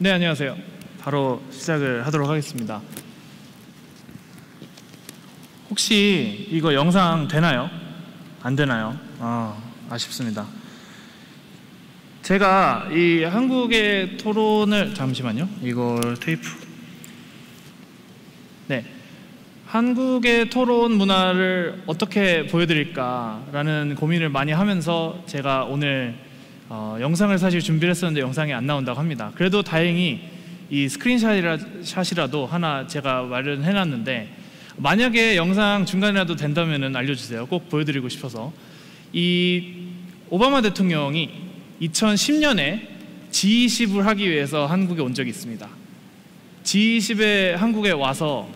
네, 안녕하세요. 바로 시작을 하도록 하겠습니다. 혹시 이거 영상 되나요? 안 되나요? 아쉽습니다. 제가 이 한국의 토론을 잠시만요. 이걸 테이프. 네, 한국의 토론 문화를 어떻게 보여드릴까라는 고민을 많이 하면서 제가 오늘 영상을 사실 준비를 했었는데 영상이 안 나온다고 합니다. 그래도 다행히 이 스크린샷이라도 하나 제가 마련해놨는데, 만약에 영상 중간이라도 된다면 알려주세요. 꼭 보여드리고 싶어서. 이 오바마 대통령이 2010년에 G20을 하기 위해서 한국에 온 적이 있습니다. G20에 한국에 와서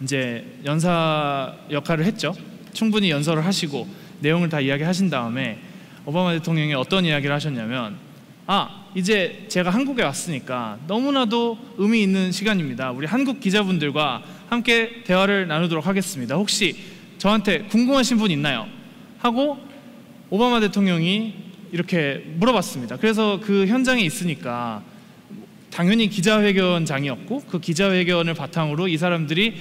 이제 연사 역할을 했죠. 충분히 연설을 하시고 내용을 다 이야기하신 다음에 오바마 대통령이 어떤 이야기를 하셨냐면, 이제 제가 한국에 왔으니까 너무나도 의미 있는 시간입니다. 우리 한국 기자분들과 함께 대화를 나누도록 하겠습니다. 혹시 저한테 궁금하신 분 있나요? 하고 오바마 대통령이 이렇게 물어봤습니다. 그래서 그 현장에 있으니까 당연히 기자회견장이었고, 그 기자회견을 바탕으로 이 사람들이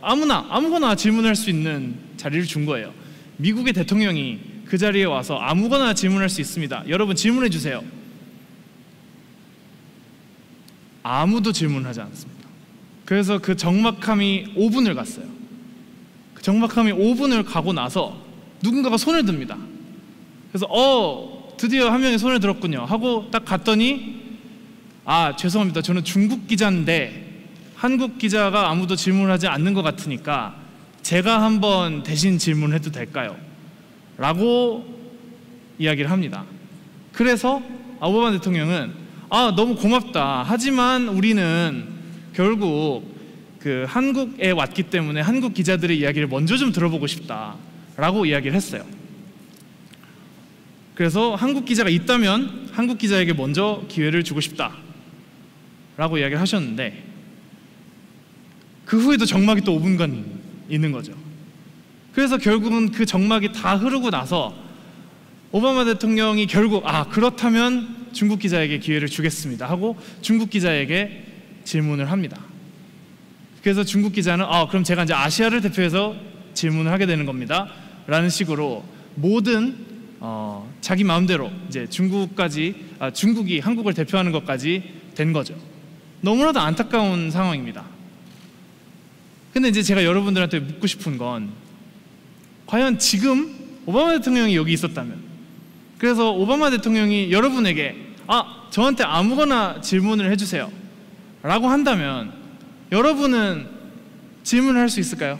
아무거나 질문할 수 있는 자리를 준 거예요. 미국의 대통령이 그 자리에 와서 아무거나 질문할 수 있습니다. 여러분 질문해 주세요. 아무도 질문하지 않습니다. 그래서 그 적막함이 5분을 갔어요. 그 적막함이 5분을 가고 나서 누군가가 손을 듭니다. 그래서 드디어 한 명이 손을 들었군요 하고 딱 갔더니, 죄송합니다, 저는 중국 기자인데 한국 기자가 아무도 질문하지 않는 것 같으니까 제가 한번 대신 질문해도 될까요? 라고 이야기를 합니다. 그래서 오바마 대통령은 너무 고맙다, 하지만 우리는 결국 그 한국에 왔기 때문에 한국 기자들의 이야기를 먼저 좀 들어보고 싶다 라고 이야기를 했어요. 그래서 한국 기자가 있다면 한국 기자에게 먼저 기회를 주고 싶다 라고 이야기를 하셨는데, 그 후에도 적막이 또 5분간 있는 거죠. 그래서 결국은 그 적막이 다 흐르고 나서 오바마 대통령이 결국 그렇다면 중국 기자에게 기회를 주겠습니다 하고 중국 기자에게 질문을 합니다. 그래서 중국 기자는 그럼 제가 이제 아시아를 대표해서 질문을 하게 되는 겁니다 라는 식으로 모든 자기 마음대로 이제 중국이 한국을 대표하는 것까지 된 거죠. 너무나도 안타까운 상황입니다. 근데 이제 제가 여러분들한테 묻고 싶은 건, 과연 지금 오바마 대통령이 여기 있었다면, 그래서 오바마 대통령이 여러분에게 저한테 아무거나 질문을 해주세요 라고 한다면 여러분은 질문을 할 수 있을까요?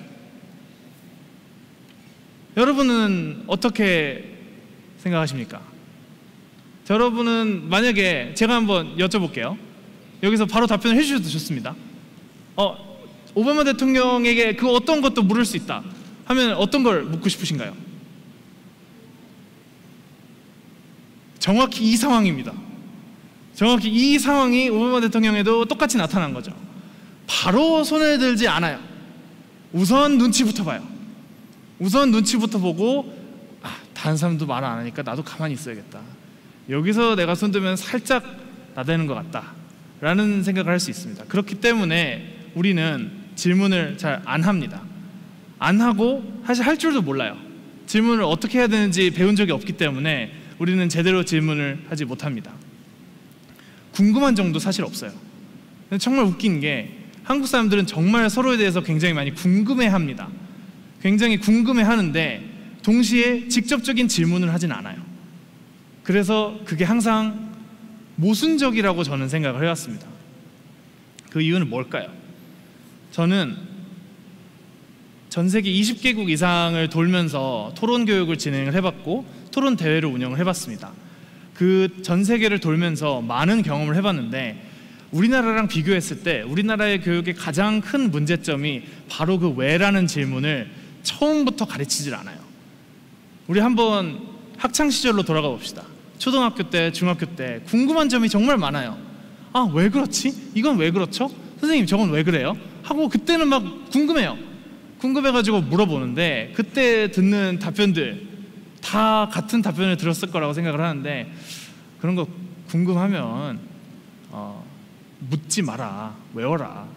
여러분은 어떻게 생각하십니까? 여러분은 만약에 제가 한번 여쭤볼게요. 여기서 바로 답변을 해주셔도 좋습니다. 오바마 대통령에게 그 어떤 것도 물을 수 있다 하면 어떤 걸 묻고 싶으신가요? 정확히 이 상황입니다. 정확히 이 상황이 오바마 대통령에도 똑같이 나타난 거죠. 바로 손을 들지 않아요. 우선 눈치부터 봐요. 우선 눈치부터 보고 다른 사람도 말 안 하니까 나도 가만히 있어야겠다, 여기서 내가 손 들면 살짝 나대는 것 같다 라는 생각을 할 수 있습니다. 그렇기 때문에 우리는 질문을 잘 안 합니다. 안 하고 사실 할 줄도 몰라요. 질문을 어떻게 해야 되는지 배운 적이 없기 때문에 우리는 제대로 질문을 하지 못합니다. 궁금한 정도 사실 없어요. 정말 웃긴 게, 한국 사람들은 정말 서로에 대해서 굉장히 많이 궁금해합니다. 굉장히 궁금해하는데 동시에 직접적인 질문을 하진 않아요. 그래서 그게 항상 모순적이라고 저는 생각을 해왔습니다. 그 이유는 뭘까요? 저는 전 세계 20개국 이상을 돌면서 토론 교육을 진행을 해봤고 토론 대회를 운영을 해봤습니다. 그 전 세계를 돌면서 많은 경험을 해봤는데, 우리나라랑 비교했을 때 우리나라의 교육의 가장 큰 문제점이 바로 그 왜라는 질문을 처음부터 가르치질 않아요. 우리 한번 학창시절로 돌아가 봅시다. 초등학교 때, 중학교 때 궁금한 점이 정말 많아요. 왜 그렇지? 이건 왜 그렇죠? 선생님 저건 왜 그래요? 하고 그때는 막 궁금해요. 궁금해가지고 물어보는데 그때 듣는 답변들 다 같은 답변을 들었을 거라고 생각을 하는데, 그런 거 궁금하면 묻지 마라, 외워라.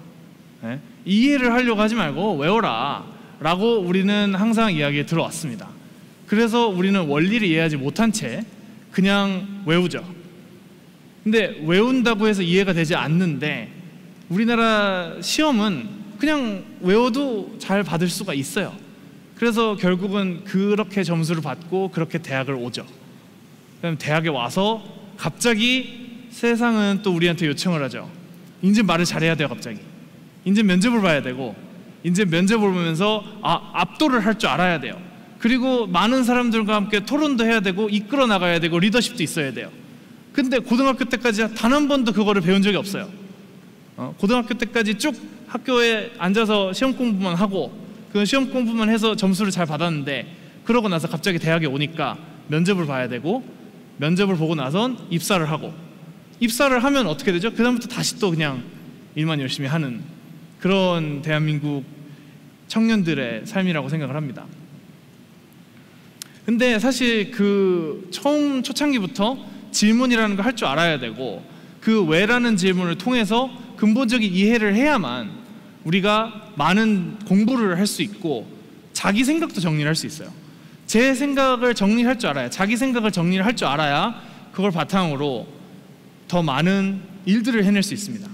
네? 이해를 하려고 하지 말고 외워라 라고 우리는 항상 이야기에 들어왔습니다. 그래서 우리는 원리를 이해하지 못한 채 그냥 외우죠. 근데 외운다고 해서 이해가 되지 않는데 우리나라 시험은 그냥 외워도 잘 받을 수가 있어요. 그래서 결국은 그렇게 점수를 받고 그렇게 대학을 오죠. 그럼 대학에 와서 갑자기 세상은 또 우리한테 요청을 하죠. 이제 말을 잘해야 돼요. 갑자기 이제 면접을 봐야 되고, 이제 면접을 보면서 압도를 할 줄 알아야 돼요. 그리고 많은 사람들과 함께 토론도 해야 되고 이끌어 나가야 되고 리더십도 있어야 돼요. 근데 고등학교 때까지 단 한 번도 그거를 배운 적이 없어요. 고등학교 때까지 쭉 학교에 앉아서 시험 공부만 하고 그 시험 공부만 해서 점수를 잘 받았는데, 그러고 나서 갑자기 대학에 오니까 면접을 봐야 되고, 면접을 보고 나선 입사를 하고, 입사를 하면 어떻게 되죠? 그 다음부터 다시 또 그냥 일만 열심히 하는 그런 대한민국 청년들의 삶이라고 생각을 합니다. 근데 사실 그 처음 초창기부터 질문이라는 걸 할 줄 알아야 되고, 그 왜라는 질문을 통해서 근본적인 이해를 해야만 우리가 많은 공부를 할 수 있고 자기 생각도 정리를 할 수 있어요. 제 생각을 정리할 줄 알아야, 자기 생각을 정리를 할 줄 알아야 그걸 바탕으로 더 많은 일들을 해낼 수 있습니다.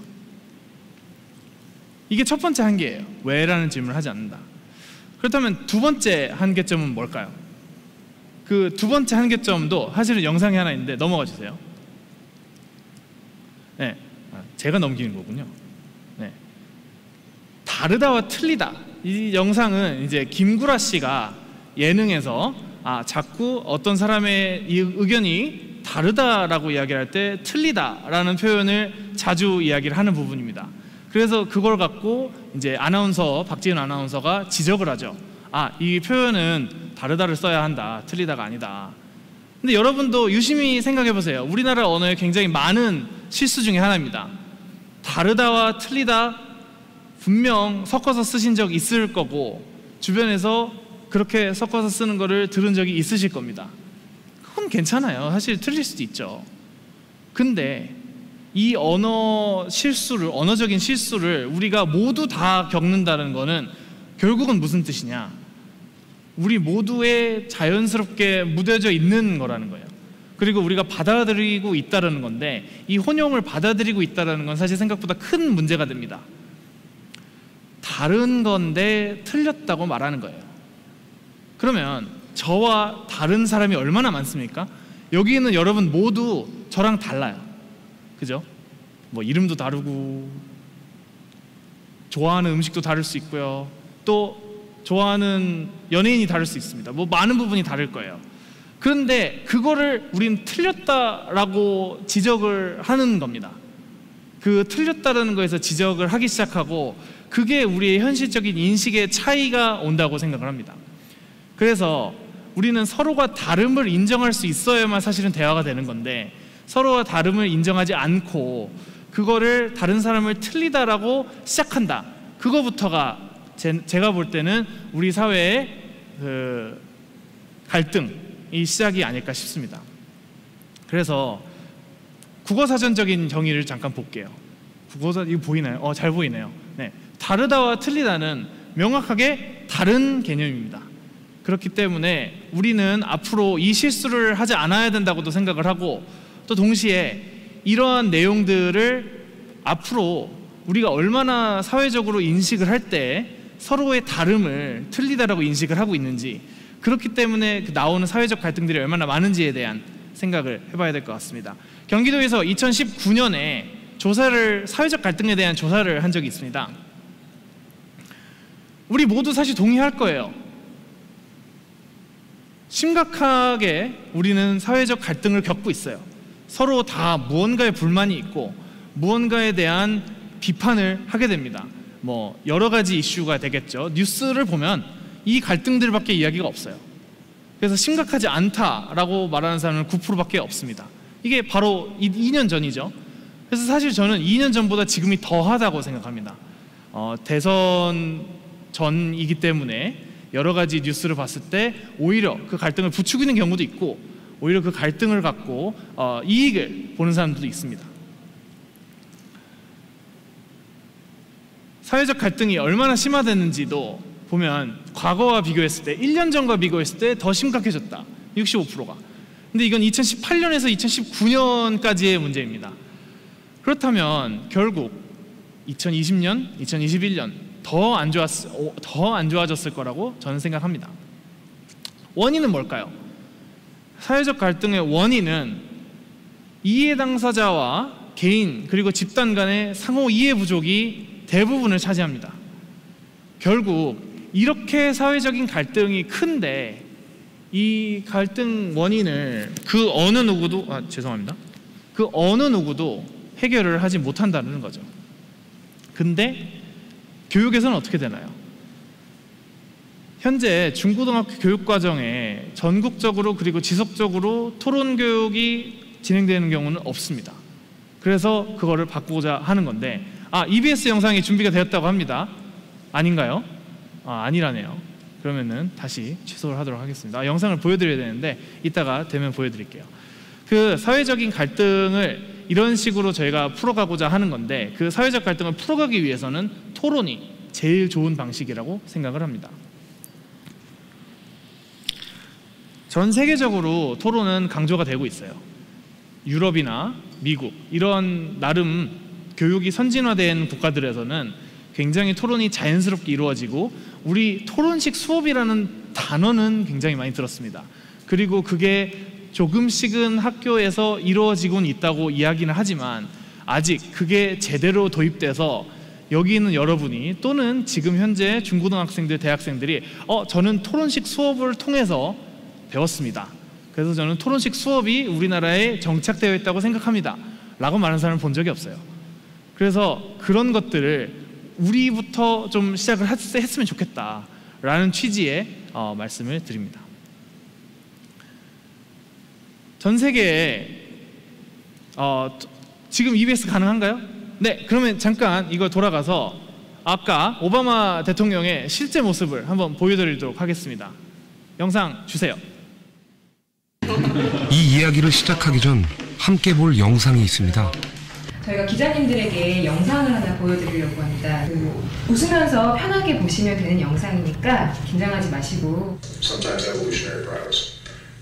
이게 첫 번째 한계예요. 왜라는 질문을 하지 않는다. 그렇다면 두 번째 한계점은 뭘까요? 그 두 번째 한계점도 사실은 영상이 하나 있는데 넘어가 주세요. 네, 제가 넘기는 거군요. 네. 다르다와 틀리다. 이 영상은 이제 김구라 씨가 예능에서 자꾸 어떤 사람의 이 의견이 다르다라고 이야기를 할 때 틀리다라는 표현을 자주 이야기를 하는 부분입니다. 그래서 그걸 갖고 이제 박지은 아나운서가 지적을 하죠. 이 표현은 다르다를 써야 한다, 틀리다가 아니다. 근데 여러분도 유심히 생각해 보세요. 우리나라 언어에 굉장히 많은 실수 중에 하나입니다. 다르다와 틀리다 분명 섞어서 쓰신 적 있을 거고, 주변에서 그렇게 섞어서 쓰는 거를 들은 적이 있으실 겁니다. 그건 괜찮아요. 사실 틀릴 수도 있죠. 근데 이 언어적인 실수를 우리가 모두 다 겪는다는 거는 결국은 무슨 뜻이냐? 우리 모두에 자연스럽게 묻어져 있는 거라는 거예요. 그리고 우리가 받아들이고 있다는 건데, 이 혼용을 받아들이고 있다는 건 사실 생각보다 큰 문제가 됩니다. 다른 건데 틀렸다고 말하는 거예요. 그러면 저와 다른 사람이 얼마나 많습니까? 여기 있는 여러분 모두 저랑 달라요. 그죠? 뭐 이름도 다르고 좋아하는 음식도 다를 수 있고요. 또 좋아하는 연예인이 다를 수 있습니다. 뭐 많은 부분이 다를 거예요. 그런데 그거를 우리는 틀렸다라고 지적을 하는 겁니다. 그 틀렸다라는 거에서 지적을 하기 시작하고, 그게 우리의 현실적인 인식의 차이가 온다고 생각을 합니다. 그래서 우리는 서로가 다름을 인정할 수 있어야만 사실은 대화가 되는 건데, 서로가 다름을 인정하지 않고 그거를 다른 사람을 틀리다라고 시작한다. 그거부터가 제가 볼 때는 우리 사회의 그 갈등이 시작이 아닐까 싶습니다. 그래서 국어사전적인 정의를 잠깐 볼게요. 이거 보이나요? 잘 보이네요. 네, 다르다와 틀리다는 명확하게 다른 개념입니다. 그렇기 때문에 우리는 앞으로 이 실수를 하지 않아야 된다고도 생각을 하고, 또 동시에 이러한 내용들을 앞으로 우리가 얼마나 사회적으로 인식을 할 때 서로의 다름을 틀리다라고 인식을 하고 있는지, 그렇기 때문에 나오는 사회적 갈등들이 얼마나 많은지에 대한 생각을 해봐야 될 것 같습니다. 경기도에서 2019년에 사회적 갈등에 대한 조사를 한 적이 있습니다. 우리 모두 사실 동의할 거예요. 심각하게 우리는 사회적 갈등을 겪고 있어요. 서로 다 무언가에 불만이 있고 무언가에 대한 비판을 하게 됩니다. 뭐 여러 가지 이슈가 되겠죠. 뉴스를 보면 이 갈등들밖에 이야기가 없어요. 그래서 심각하지 않다라고 말하는 사람은 9%밖에 없습니다. 이게 바로 2년 전이죠. 그래서 사실 저는 2년 전보다 지금이 더하다고 생각합니다. 대선 전이기 때문에 여러 가지 뉴스를 봤을 때 오히려 그 갈등을 부추기는 경우도 있고, 오히려 그 갈등을 갖고 이익을 보는 사람들도 있습니다. 사회적 갈등이 얼마나 심화됐는지도 보면 과거와 비교했을 때 1년 전과 비교했을 때 더 심각해졌다. 65%가. 근데 이건 2018년에서 2019년까지의 문제입니다. 그렇다면 결국 2020년, 2021년 더 안 좋아졌을 거라고 저는 생각합니다. 원인은 뭘까요? 사회적 갈등의 원인은 이해 당사자와 개인 그리고 집단 간의 상호 이해 부족이 대부분을 차지합니다. 결국 이렇게 사회적인 갈등이 큰데 이 갈등 원인을 그 어느 누구도 해결을 하지 못한다는 거죠. 근데 교육에서는 어떻게 되나요? 현재 중고등학교 교육과정에 전국적으로 그리고 지속적으로 토론 교육이 진행되는 경우는 없습니다. 그래서 그거를 바꾸고자 하는 건데 EBS 영상이 준비가 되었다고 합니다. 아닌가요? 아니라네요. 그러면은 다시 취소를 하도록 하겠습니다. 영상을 보여드려야 되는데 이따가 되면 보여드릴게요. 그 사회적인 갈등을 이런 식으로 저희가 풀어가고자 하는 건데 그 사회적 갈등을 풀어가기 위해서는 토론이 제일 좋은 방식이라고 생각을 합니다. 전 세계적으로 토론은 강조가 되고 있어요. 유럽이나 미국 이런 나름 교육이 선진화된 국가들에서는 굉장히 토론이 자연스럽게 이루어지고 우리 토론식 수업이라는 단어는 굉장히 많이 들었습니다. 그리고 그게 조금씩은 학교에서 이루어지곤 있다고 이야기는 하지만 아직 그게 제대로 도입돼서 여기 있는 여러분이 또는 지금 현재 중고등학생들, 대학생들이 저는 토론식 수업을 통해서 배웠습니다. 그래서 저는 토론식 수업이 우리나라에 정착되어 있다고 생각합니다. 라고 말하는 사람을 본 적이 없어요. 그래서 그런 것들을 우리부터 좀 시작을 했으면 좋겠다라는 취지의 말씀을 드립니다. 전 세계에 지금 EBS 가능한가요? 네, 그러면 잠깐 이거 돌아가서 아까 오바마 대통령의 실제 모습을 한번 보여드리도록 하겠습니다. 영상 주세요. 이 이야기를 시작하기 전 함께 볼 영상이 있습니다. 저희가 기자님들에게 영상을 하나 보여드리려고 합니다. 웃으면서 편하게 보시면 되는 영상이니까 긴장하지 마시고.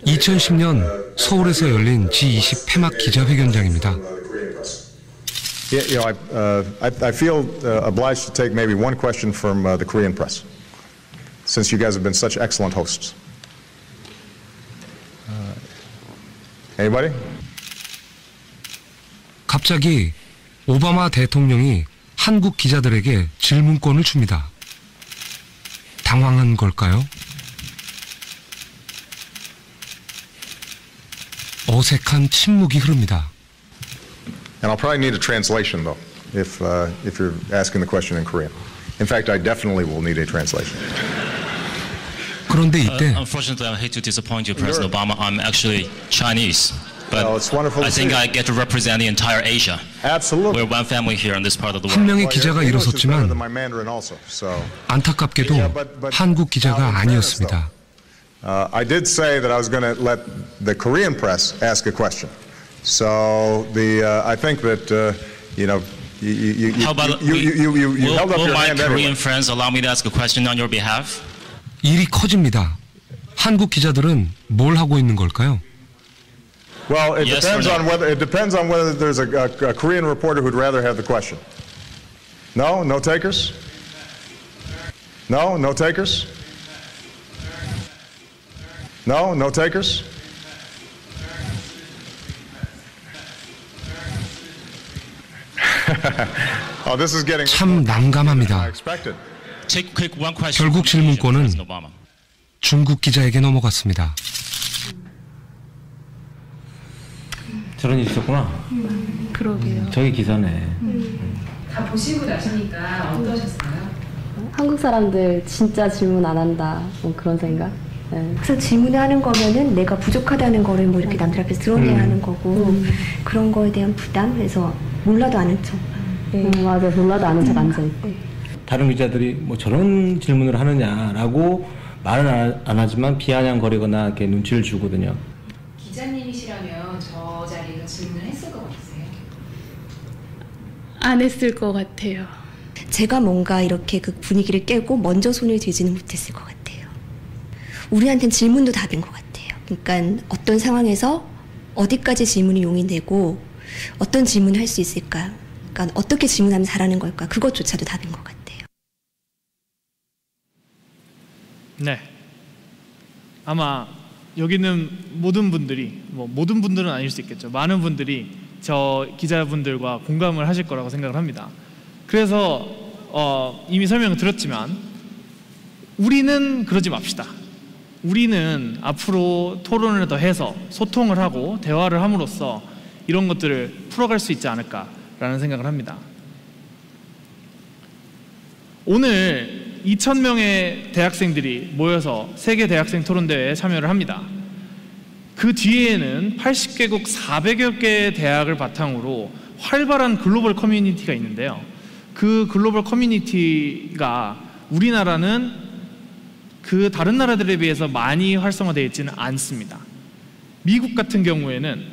2010년 서울에서 열린 G20 폐막 기자회견장입니다. I feel obliged to take maybe one question from the Korean press, since you guys have been such excellent hosts. Anybody? 갑자기 오바마 대통령이 한국 기자들에게 질문권을 줍니다. 당황한 걸까요? 어색한 침묵이 흐릅니다. And I'll probably need a translation though, if you're asking the question in Korean. In fact, I definitely will need a translation. 그런데 이때 Unfortunately, I hate to disappoint you, President Obama. I'm actually Chinese, but Well, it's wonderful to I think see. I get to represent the entire Asia. Absolutely. We're one family here in this part of the 한 world. 명의 기자가 Your English is better than 일어섰지만 my Mandarin also, so. 안타깝게도 한국 기자가 아니었습니다. I did say that I was going to let the Korean press ask a question. So I think that How about you held up will your my hand Korean anyway. friends allow me to ask a question on your behalf? 일이 커집니다. 한국 기자들은 뭘 하고 있는 걸까요? Well, it Yes or depends on whether there's a Korean reporter who'd rather have the question. No, no takers. No, no takers. No, no takers. Oh, this is getting 참 난감합니다. I expected. Take quick one question. 결국 from Asia, 질문권은 President Obama. 중국 기자에게 넘어갔습니다. 저런 일이 있었구나. 그러게요. 저기 기사네. 다 보시고 나시니까 어떠셨어요? 한국 사람들 진짜 질문 안 한다. 뭐 그런 생각. 네. 그래서 질문을 하는 거면은 내가 부족하다는 거를 뭐 이렇게 남들 앞에서 드러내야 하는 거고 그런 거에 대한 부담에서 몰라도 아는 척. 맞아. 몰라도 아는 척 앉아있고. 다른 기자들이 뭐 저런 질문을 하느냐라고 말은 안 하지만 비아냥거리거나 이렇게 눈치를 주거든요. 기자님이시라면 저 자리에서 질문을 했을 것 같으세요? 안 했을 것 같아요. 제가 뭔가 이렇게 그 분위기를 깨고 먼저 손을 들지는 못했을 것 같아요. 우리한테는 질문도 답인 것 같아요. 그러니까 어떤 상황에서 어디까지 질문이 용이되고 어떤 질문을 할 수 있을까? 그러니까 어떻게 질문하면 잘하는 걸까? 그것조차도 답인 것 같아요. 네. 아마 여기 있는 모든 분들이, 모든 분들은 아닐 수 있겠죠. 많은 분들이 저 기자분들과 공감을 하실 거라고 생각을 합니다. 그래서 이미 설명을 드렸지만 우리는 그러지 맙시다. 우리는 앞으로 토론을 더 해서 소통을 하고 대화를 함으로써 이런 것들을 풀어갈 수 있지 않을까라는 생각을 합니다. 오늘 2,000명의 대학생들이 모여서 세계 대학생 토론대회에 참여를 합니다. 그 뒤에는 80개국 400여 개의 대학을 바탕으로 활발한 글로벌 커뮤니티가 있는데요. 그 글로벌 커뮤니티가 우리나라는 그 다른 나라들에 비해서 많이 활성화되어 있지는 않습니다. 미국 같은 경우에는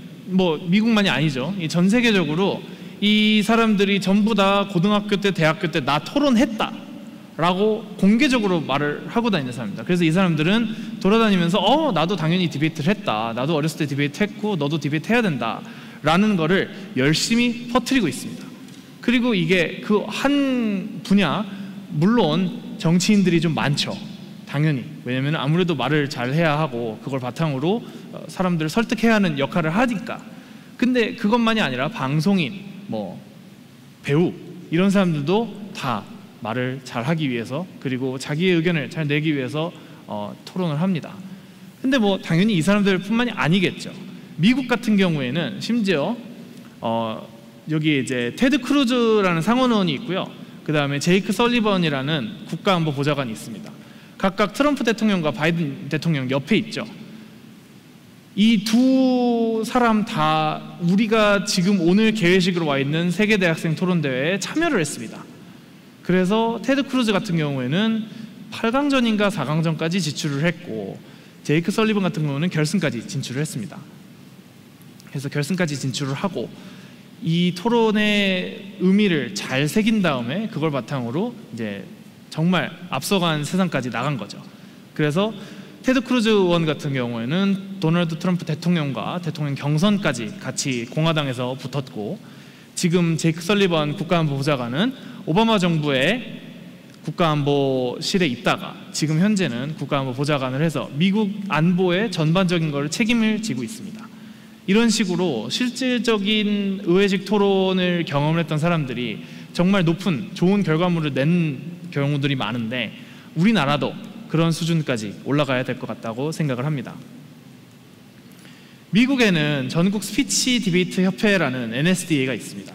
미국만이 아니죠. 전 세계적으로 이 사람들이 전부 다 고등학교 때, 대학교 때 나 토론했다 라고 공개적으로 말을 하고 다니는 사람입니다. 그래서 이 사람들은 돌아다니면서 나도 당연히 디베이트를 했다, 나도 어렸을 때 디베이트 했고 너도 디베이트 해야 된다 라는 거를 열심히 퍼뜨리고 있습니다. 그리고 이게 그 한 분야, 물론 정치인들이 좀 많죠. 당연히. 왜냐면 아무래도 말을 잘 해야 하고 그걸 바탕으로 사람들을 설득해야 하는 역할을 하니까. 근데 그것만이 아니라 방송인, 배우 이런 사람들도 다 말을 잘 하기 위해서, 그리고 자기의 의견을 잘 내기 위해서 토론을 합니다. 근데 당연히 이 사람들 뿐만이 아니겠죠. 미국 같은 경우에는 심지어 여기 이제 테드 크루즈라는 상원의원이 있고요. 그 다음에 제이크 설리번이라는 국가안보 보좌관이 있습니다. 각각 트럼프 대통령과 바이든 대통령 옆에 있죠. 이 두 사람 다 우리가 지금 오늘 개회식으로 와 있는 세계 대학생 토론대회에 참여를 했습니다. 그래서 테드 크루즈 같은 경우에는 8강전인가 4강전까지 진출을 했고, 제이크 설리번 같은 경우는 결승까지 진출을 했습니다. 그래서 결승까지 진출을 하고 이 토론의 의미를 잘 새긴 다음에 그걸 바탕으로 이제 정말 앞서간 세상까지 나간 거죠. 그래서 테드 크루즈 의원 같은 경우에는 도널드 트럼프 대통령과 대통령 경선까지 같이 공화당에서 붙었고, 지금 제이크 설리번 국가안보 보좌관은 오바마 정부의 국가안보실에 있다가 지금 현재는 국가안보 보좌관을 해서 미국 안보의 전반적인 걸 책임을 지고 있습니다. 이런 식으로 실질적인 의회식 토론을 경험했던 사람들이 정말 높은 좋은 결과물을 낸 경우들이 많은데, 우리나라도 그런 수준까지 올라가야 될 것 같다고 생각을 합니다. 미국에는 전국 스피치 디베이트 협회라는 NSDA가 있습니다.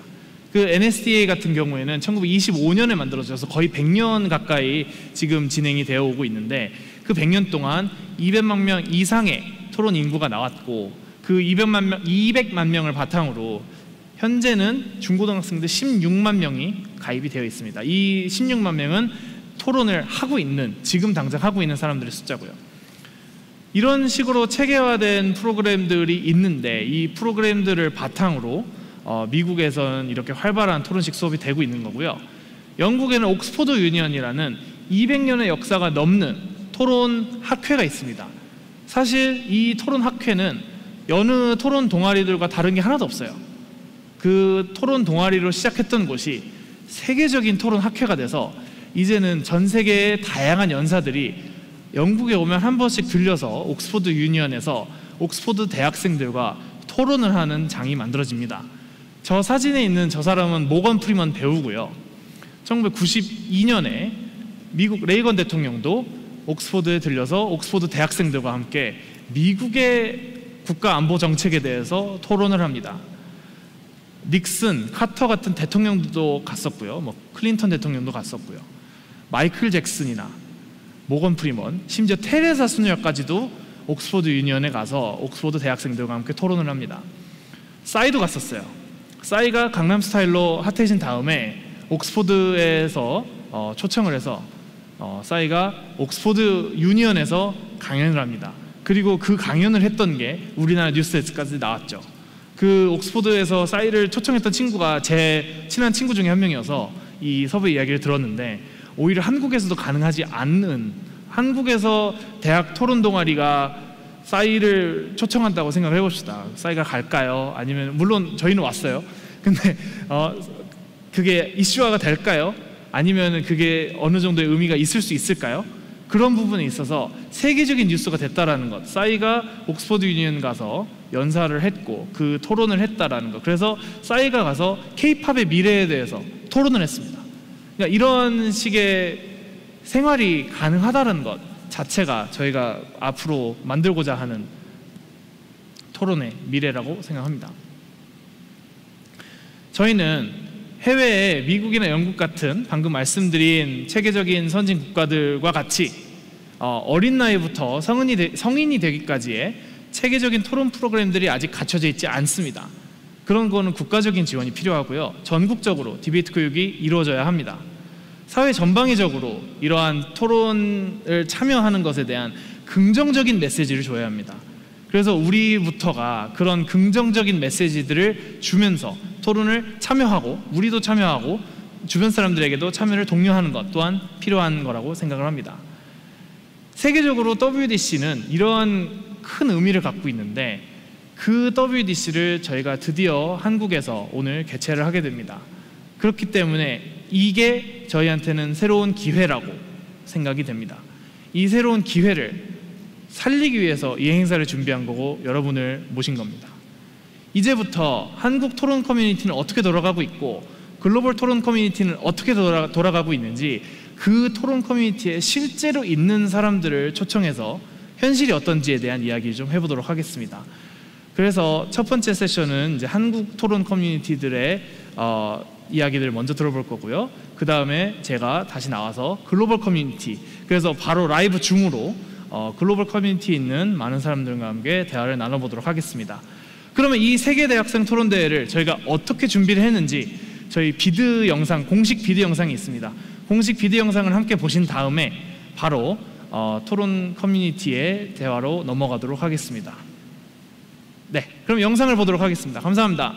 그 NSDA 같은 경우에는 1925년에 만들어져서 거의 100년 가까이 지금 진행이 되어 오고 있는데, 그 100년 동안 200만 명 이상의 토론 인구가 나왔고, 그 200만 명을 바탕으로 현재는 중고등학생들 16만 명이 가입이 되어 있습니다. 이 16만 명은 토론을 하고 있는, 지금 당장 하고 있는 사람들의 숫자고요. 이런 식으로 체계화된 프로그램들이 있는데, 이 프로그램들을 바탕으로 미국에서는 이렇게 활발한 토론식 수업이 되고 있는 거고요. 영국에는 옥스포드 유니언이라는 200년의 역사가 넘는 토론 학회가 있습니다. 사실 이 토론 학회는 여느 토론 동아리들과 다른 게 하나도 없어요. 그 토론 동아리로 시작했던 곳이 세계적인 토론 학회가 돼서 이제는 전 세계의 다양한 연사들이 영국에 오면 한 번씩 들려서 옥스포드 유니언에서 옥스포드 대학생들과 토론을 하는 장이 만들어집니다. 저 사진에 있는 저 사람은 모건 프리먼 배우고요. 1992년에 미국 레이건 대통령도 옥스포드에 들려서 옥스포드 대학생들과 함께 미국의 국가 안보 정책에 대해서 토론을 합니다. 닉슨, 카터 같은 대통령도 갔었고요. 클린턴 대통령도 갔었고요. 마이클 잭슨이나 모건 프리먼, 심지어 테레사 수녀까지도 옥스포드 유니언에 가서 옥스포드 대학생들과 함께 토론을 합니다. 싸이도 갔었어요. 싸이가 강남 스타일로 핫해진 다음에 옥스포드에서 초청을 해서 싸이가 옥스포드 유니언에서 강연을 합니다. 그리고 그 강연을 했던 게 우리나라 뉴스에까지 나왔죠. 그 옥스포드에서 싸이를 초청했던 친구가 제 친한 친구 중에 한 명이어서 이 서부의 이야기를 들었는데 오히려 한국에서도 가능하지 않는, 한국에서 대학 토론 동아리가 싸이를 초청한다고 생각을 해봅시다. 싸이가 갈까요? 아니면 물론 저희는 왔어요. 근데 그게 이슈화가 될까요? 아니면 그게 어느 정도의 의미가 있을 수 있을까요? 그런 부분에 있어서 세계적인 뉴스가 됐다라는 것, 싸이가 옥스퍼드 유니언 가서 연사를 했고 그 토론을 했다라는 것, 그래서 싸이가 가서 K-팝의 미래에 대해서 토론을 했습니다. 그러니까 이런 식의 생활이 가능하다는 것 자체가 저희가 앞으로 만들고자 하는 토론의 미래라고 생각합니다. 저희는 해외에 미국이나 영국 같은 방금 말씀드린 체계적인 선진 국가들과 같이 어린 나이부터 성인이 되기까지의 체계적인 토론 프로그램들이 아직 갖춰져 있지 않습니다. 그런 거는 국가적인 지원이 필요하고요. 전국적으로 디베이트 교육이 이루어져야 합니다. 사회 전방위적으로 이러한 토론을 참여하는 것에 대한 긍정적인 메시지를 줘야 합니다. 그래서 우리부터가 그런 긍정적인 메시지들을 주면서 토론을 참여하고 우리도 참여하고 주변 사람들에게도 참여를 독려하는 것 또한 필요한 거라고 생각을 합니다. 세계적으로 WDC는 이러한 큰 의미를 갖고 있는데 그 WDC를 저희가 드디어 한국에서 오늘 개최를 하게 됩니다. 그렇기 때문에 이게 저희한테는 새로운 기회라고 생각이 됩니다. 이 새로운 기회를 살리기 위해서 이 행사를 준비한 거고 여러분을 모신 겁니다. 이제부터 한국 토론 커뮤니티는 어떻게 돌아가고 있고 글로벌 토론 커뮤니티는 어떻게 돌아가고 있는지 그 토론 커뮤니티에 실제로 있는 사람들을 초청해서 현실이 어떤지에 대한 이야기를 좀 해보도록 하겠습니다. 그래서 첫 번째 세션은 이제 한국 토론 커뮤니티들의 이야기들을 먼저 들어볼 거고요. 그 다음에 제가 다시 나와서 글로벌 커뮤니티, 그래서 바로 라이브 줌으로 글로벌 커뮤니티에 있는 많은 사람들과 함께 대화를 나눠보도록 하겠습니다. 그러면 이 세계 대학생 토론 대회를 저희가 어떻게 준비를 했는지 저희 비드 영상, 공식 비드 영상이 있습니다. 공식 비드 영상을 함께 보신 다음에 바로 토론 커뮤니티의 대화로 넘어가도록 하겠습니다. 네, 그럼 영상을 보도록 하겠습니다. 감사합니다.